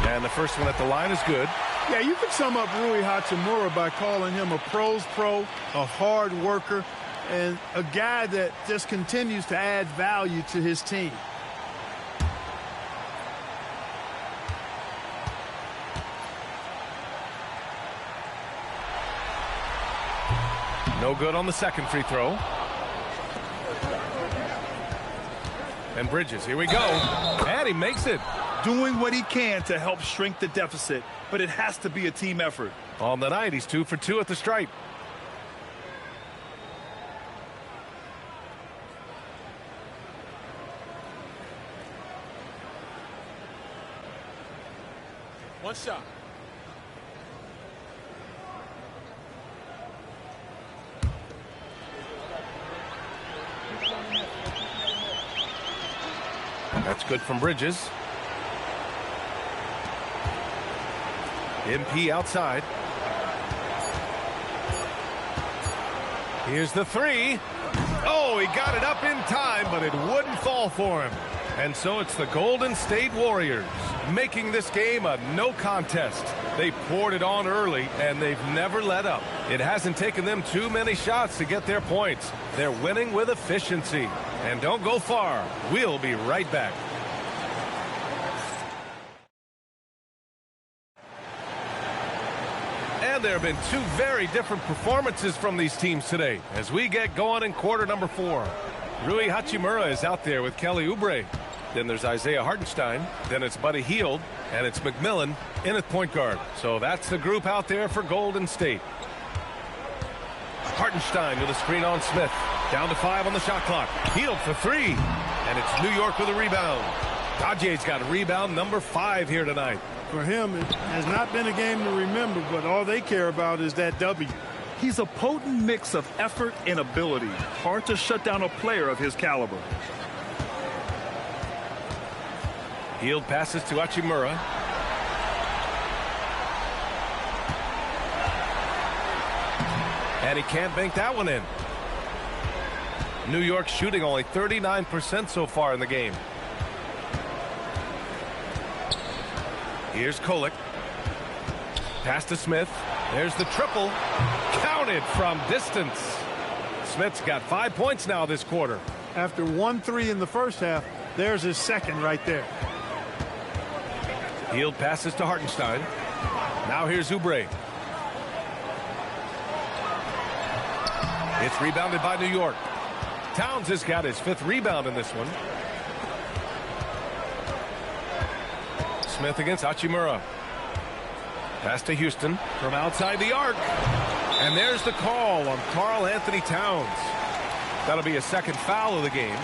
And the first one at the line is good. Yeah, you can sum up Rui Hachimura by calling him a pro's pro, a hard worker, and a guy that just continues to add value to his team. No good on the second free throw. And Bridges, here we go. And he makes it. doing what he can to help shrink the deficit, but it has to be a team effort. On the night, he's 2 for 2 at the stripe. One shot. That's good from Bridges. MP outside. Here's the three. Oh, he got it up in time, but it wouldn't fall for him. And so it's the Golden State Warriors making this game a no contest. They poured it on early, and they've never let up. It hasn't taken them too many shots to get their points. They're winning with efficiency. And don't go far. We'll be right back. And there have been two very different performances from these teams today as we get going in quarter number 4. Rui Hachimura is out there with Kelly Oubre. Then there's Isaiah Hartenstein. Then it's Buddy Hield. And it's McMillan in at point guard. So that's the group out there for Golden State. Hartenstein with a screen on Smith. Down to 5 on the shot clock. Hield for 3. And it's New York with a rebound. Daje's got a rebound number 5 here tonight. For him, it has not been a game to remember, but all they care about is that W. He's a potent mix of effort and ability. Hard to shut down a player of his caliber. Hield passes to Hachimura. And he can't bank that one in. New York shooting only 39% so far in the game. Here's Kolek. Pass to Smith. There's the triple. Counted from distance. Smith's got 5 points now this quarter. After 1-3 in the first half, there's his second right there. Hield passes to Hartenstein. Now here's Oubre. It's rebounded by New York. Towns has got his 5th rebound in this one. Smith against Hachimura. Pass to Houston from outside the arc. And there's the call on Karl Anthony Towns. That'll be a second foul of the game.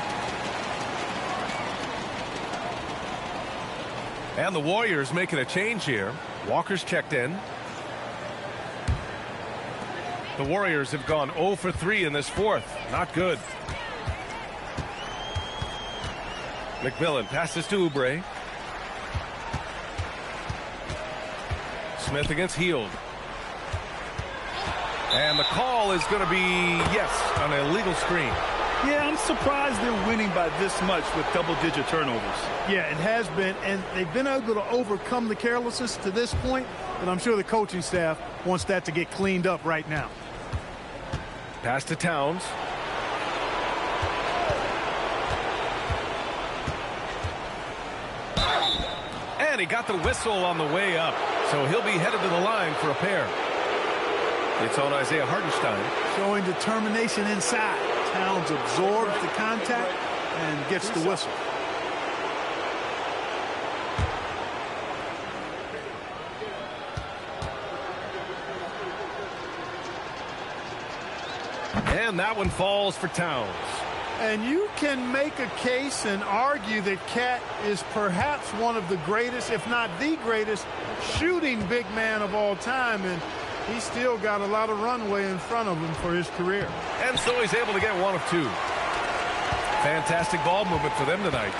And the Warriors making a change here. Walker's checked in. The Warriors have gone 0 for 3 in this fourth. Not good. McMillan passes to Oubre. Smith against Hield. And the call is going to be, yes, an illegal screen. Yeah, I'm surprised they're winning by this much with double-digit turnovers. Yeah, it has been, and they've been able to overcome the carelessness to this point, but I'm sure the coaching staff wants that to get cleaned up right now. Pass to Towns. And he got the whistle on the way up, so he'll be headed to the line for a pair. It's on Isaiah Hartenstein. Showing determination inside. Towns absorbs the contact and gets the whistle. And that one falls for Towns. And you can make a case and argue that Cat is perhaps one of the greatest, if not the greatest, shooting big man of all time. And he's still got a lot of runway in front of him for his career. And so he's able to get 1 of 2. Fantastic ball movement for them tonight.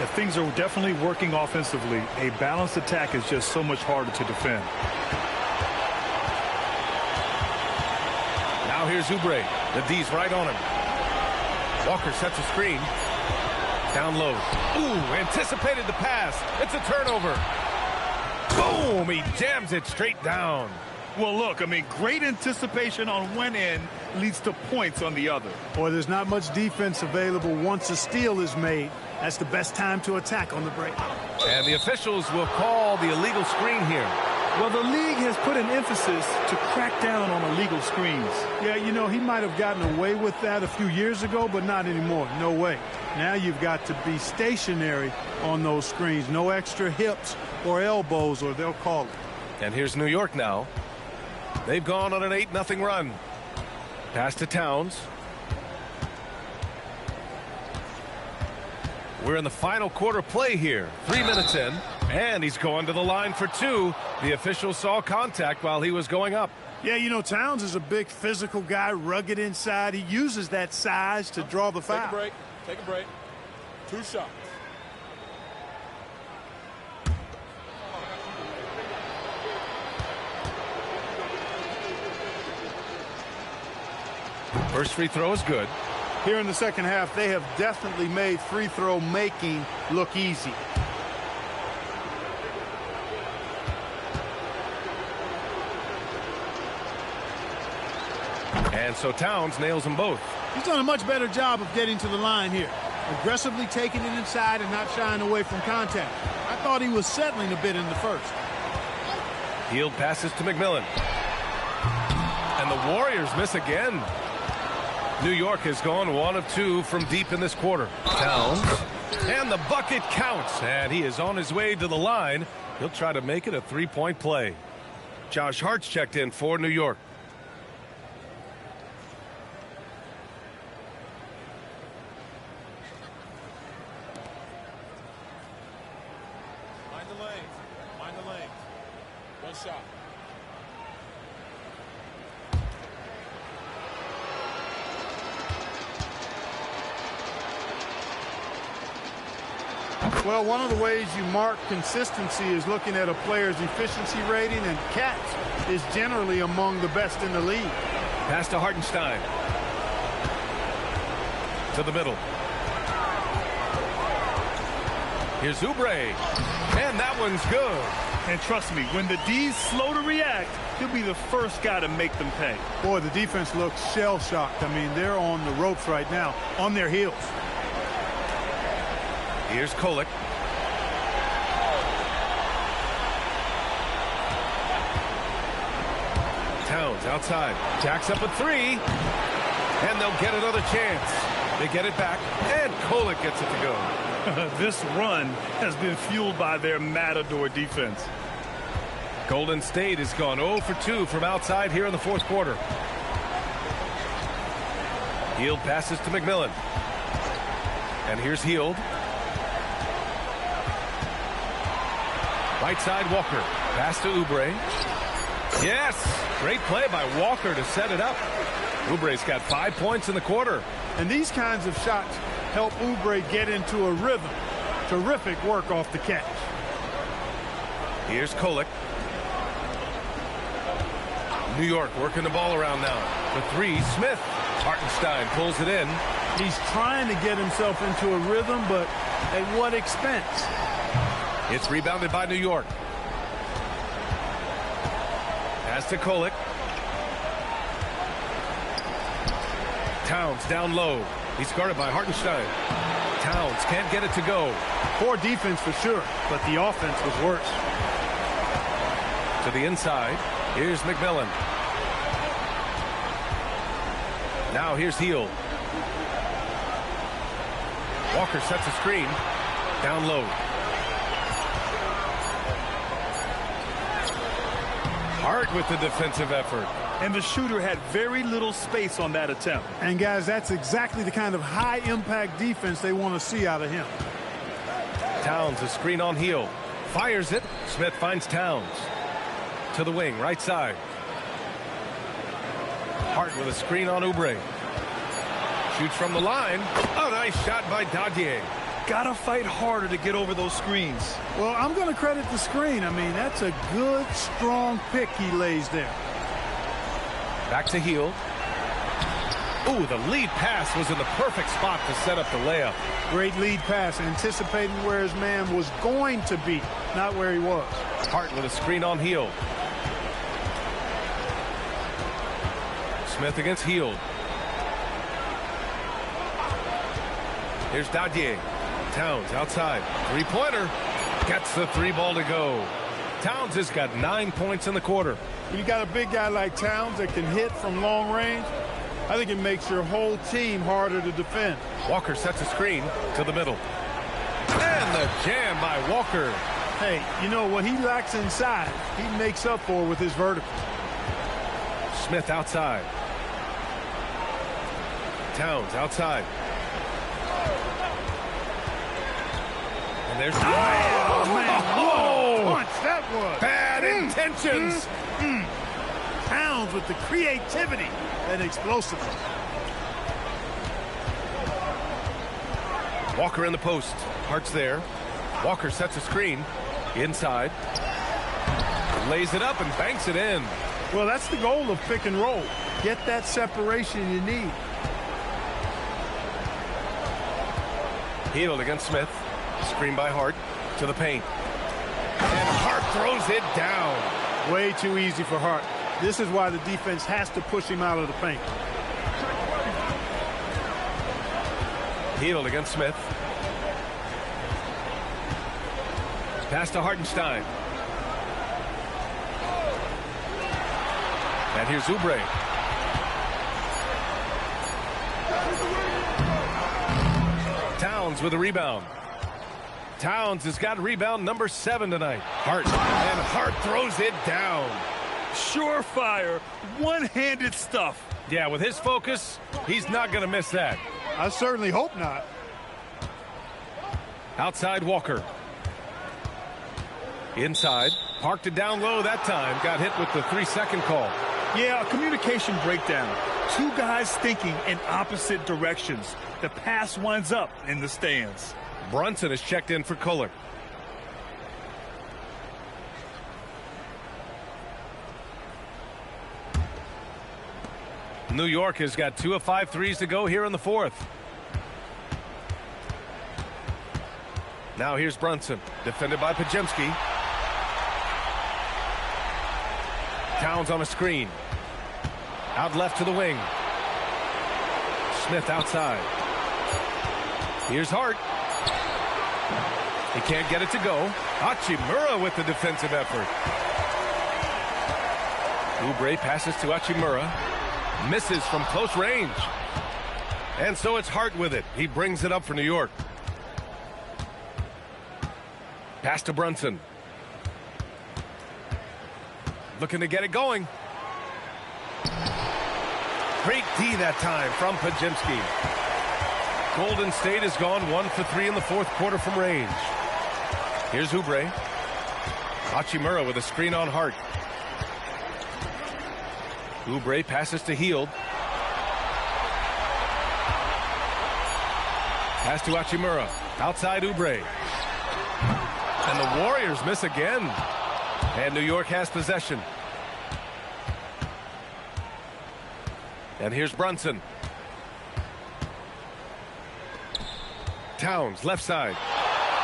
If things are definitely working offensively, a balanced attack is just so much harder to defend. Now here's Oubre. The D's right on him. Walker sets a screen. Down low. Ooh, anticipated the pass. It's a turnover. Boom! He jams it straight down. Well, look, I mean, great anticipation on one end leads to points on the other. Boy, there's not much defense available once a steal is made. That's the best time to attack on the break. And the officials will call the illegal screen here. Well, the league has put an emphasis to crack down on illegal screens. Yeah, you know, he might have gotten away with that a few years ago, but not anymore. No way. Now you've got to be stationary on those screens. No extra hips or elbows, or they'll call it. And here's New York now. They've gone on an 8-0 run. Pass to Towns. We're in the final quarter play here. 3 minutes in. And he's going to the line for 2. The official saw contact while he was going up. Yeah, you know, Towns is a big physical guy, rugged inside. He uses that size to draw the foul. Take a break. Take a break. 2 shots. First free throw is good. Here in the second half, they have definitely made free throw making look easy. And so Towns nails them both. He's done a much better job of getting to the line here. Aggressively taking it inside and not shying away from contact. I thought he was settling a bit in the first. Hield passes to McMillan. And the Warriors miss again. New York has gone 1 of 2 from deep in this quarter. Towns. And the bucket counts. And he is on his way to the line. He'll try to make it a 3-point play. Josh Hart's checked in for New York. Mind the lane. Mind the lane. 1 shot. Well, one of the ways you mark consistency is looking at a player's efficiency rating, and catch is generally among the best in the league. Pass to Hartenstein. To the middle. Here's Oubre. And that one's good. And trust me, when the D's slow to react, he'll be the first guy to make them pay. Boy, the defense looks shell-shocked. I mean, they're on the ropes right now, on their heels. Here's Kolek. Towns outside. Jacks up a 3. And they'll get another chance. They get it back. And Kolek gets it to go. This run has been fueled by their Matador defense. Golden State has gone 0 for 2 from outside here in the fourth quarter. Hield passes to McMillan. And here's Hield. Right side, Walker. Pass to Oubre. Yes! Great play by Walker to set it up. Oubre's got 5 points in the quarter. And these kinds of shots help Oubre get into a rhythm. Terrific work off the catch. Here's Kolek. New York working the ball around now. The 3, Smith. Hartenstein pulls it in. He's trying to get himself into a rhythm, but at what expense? It's rebounded by New York. Pass to Kolek. Towns down low. He's guarded by Hartenstein. Towns can't get it to go. Poor defense for sure, but the offense was worse. To the inside. Here's McMillan. Now here's Hield. Walker sets a screen. Down low. Hart with the defensive effort. And the shooter had very little space on that attempt. And guys, that's exactly the kind of high impact defense they want to see out of him. Towns a screen on Hield. Fires it. Smith finds Towns. To the wing, right side. Hart with a screen on Oubre. Shoots from the line. A nice shot by Dadier. Gotta fight harder to get over those screens. Well, I'm going to credit the screen. I mean, that's a good, strong pick he lays there. Back to Hield. Ooh, the lead pass was in the perfect spot to set up the layup. Great lead pass, anticipating where his man was going to be, not where he was. Hart with a screen on Hield. Smith against Hield. Here's Dadier. Towns outside. Three-pointer. Gets the 3 ball to go. Towns has got 9 points in the quarter. When you got a big guy like Towns that can hit from long range, I think it makes your whole team harder to defend. Walker sets a screen to the middle. And the jam by Walker. Hey, you know, what he lacks inside, he makes up for with his vertical. Smith outside. Towns outside. And there's... Oh, man. Whoa. Punch that was. Bad intentions. Towns with the creativity and explosiveness. Walker in the post. Hart's there. Walker sets a screen. Inside. Lays it up and banks it in. Well, that's the goal of pick and roll. Get that separation you need. Hield against Smith. Screen by Hart to the paint. And Hart throws it down. Way too easy for Hart. This is why the defense has to push him out of the paint. Hield against Smith. Pass to Hartenstein. And here's Oubre. Towns with a rebound. Towns has got rebound number 7 tonight. Hart. And Hart throws it down. Surefire, one-handed stuff. Yeah, with his focus, he's not going to miss that. I certainly hope not. Outside Walker. Inside. Parked it down low that time. Got hit with the 3-second call. Yeah, a communication breakdown. Two guys thinking in opposite directions. The pass winds up in the stands. Brunson is checked in for Kohler. New York has got 2 of 5 threes to go here in the 4th. Now here's Brunson, defended by Pajemski. Towns on a screen. Out left to the wing. Smith outside. Here's Hart. He can't get it to go. Hachimura with the defensive effort. Oubre passes to Hachimura. Misses from close range. And so it's Hart with it. He brings it up for New York. Pass to Brunson. Looking to get it going. Great D that time from Pajemski. Golden State has gone 1 for 3 in the 4th quarter from range. Here's Oubre. Hachimura with a screen on Hart. Oubre passes to Hield. Pass to Hachimura. Outside Oubre. And the Warriors miss again. And New York has possession. And here's Brunson. Towns, left side.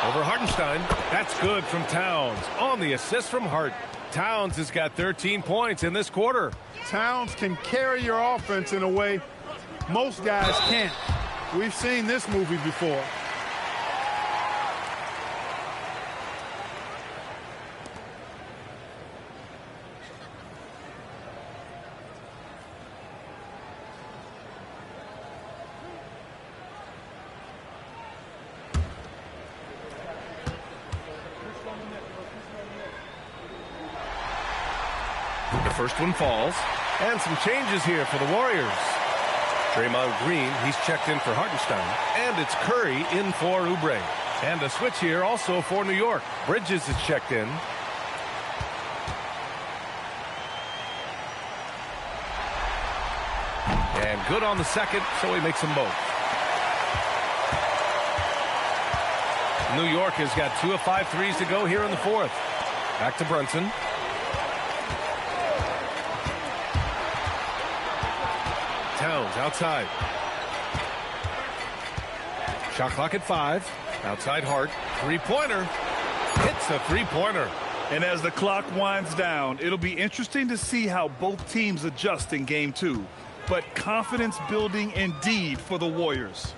Over Hartenstein. That's good from Towns. On the assist from Hart. Towns has got 13 points in this quarter. Towns can carry your offense in a way most guys can't. We've seen this movie before. First one falls. And some changes here for the Warriors. Draymond Green, he's checked in for Hartenstein. And it's Curry in for Oubre. And a switch here also for New York. Bridges is checked in. And good on the second, so he makes them both. New York has got 2 of 5 threes to go here in the 4th. Back to Brunson. Towns outside. Shot clock at 5. Outside Hart. Three-pointer. Hits a three-pointer. And as the clock winds down, it'll be interesting to see how both teams adjust in game 2. But confidence building indeed for the Warriors.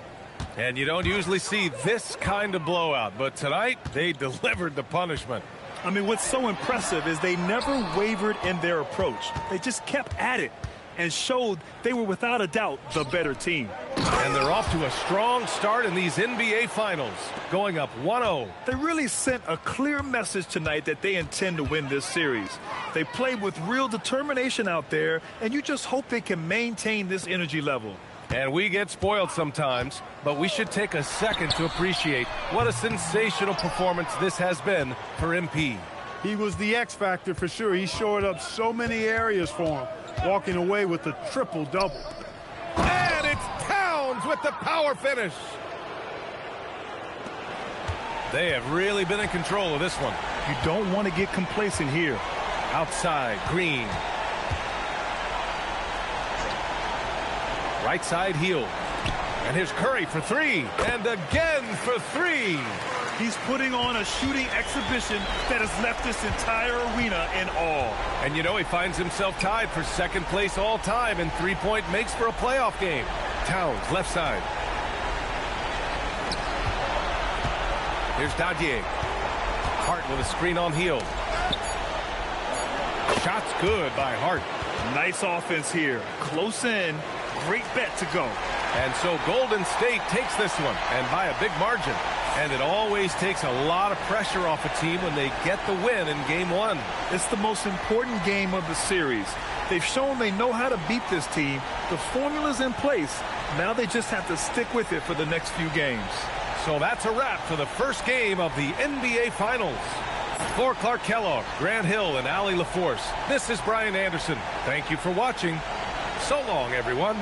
And you don't usually see this kind of blowout, but tonight they delivered the punishment. I mean, what's so impressive is they never wavered in their approach. They just kept at it and showed they were without a doubt the better team. And they're off to a strong start in these NBA Finals, going up 1-0. They really sent a clear message tonight that they intend to win this series. They played with real determination out there, and you just hope they can maintain this energy level. And we get spoiled sometimes, but we should take a second to appreciate what a sensational performance this has been for MP. He was the X factor for sure. He shored up so many areas for him, walking away with a triple-double. And it's Towns with the power finish. They have really been in control of this one. You don't want to get complacent here. Outside, Green. Right side, Hield. And here's Curry for three. And again for three. He's putting on a shooting exhibition that has left this entire arena in awe. And you know, he finds himself tied for second place all time in three-point makes for a playoff game. Towns, left side. Here's Dadier. Hart with a screen on Hield. Shot's good by Hart. Nice offense here. Close in. Great bet to go. And so Golden State takes this one, and by a big margin. And it always takes a lot of pressure off a team when they get the win in Game 1. It's the most important game of the series. They've shown they know how to beat this team. The formula's in place. Now they just have to stick with it for the next few games. So that's a wrap for the first game of the NBA Finals. For Clark Kellogg, Grant Hill, and Allie LaForce, this is Brian Anderson. Thank you for watching. So long, everyone.